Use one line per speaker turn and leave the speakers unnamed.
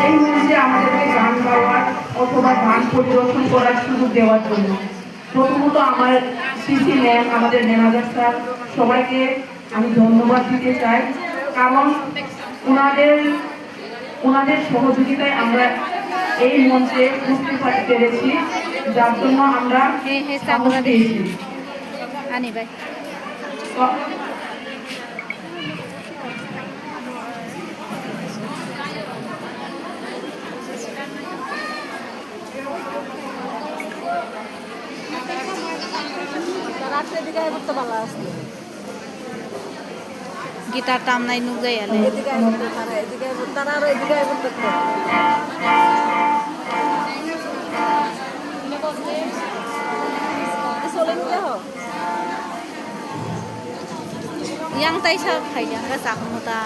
এই মঞ্চে আমাদেরকে গান গাওয়ার অথবা গান পরিদর্শন করার সুযোগ দেওয়ার জন্য। প্রথমত আমার সিসি ম্যাম, আমাদের ম্যানেজার স্যার, সবাইকে আমি ধন্যবাদ দিতে চাই, কারণ ওনাদের সহযোগিতায় আমরা এই মঞ্চে উপস্থিত থাকতে পেরেছি, যার জন্য আমরা সাহস পেয়েছি।
গিটার টাম নাই নুক যাই আলে yang tay sa kay yang ka sa kumuta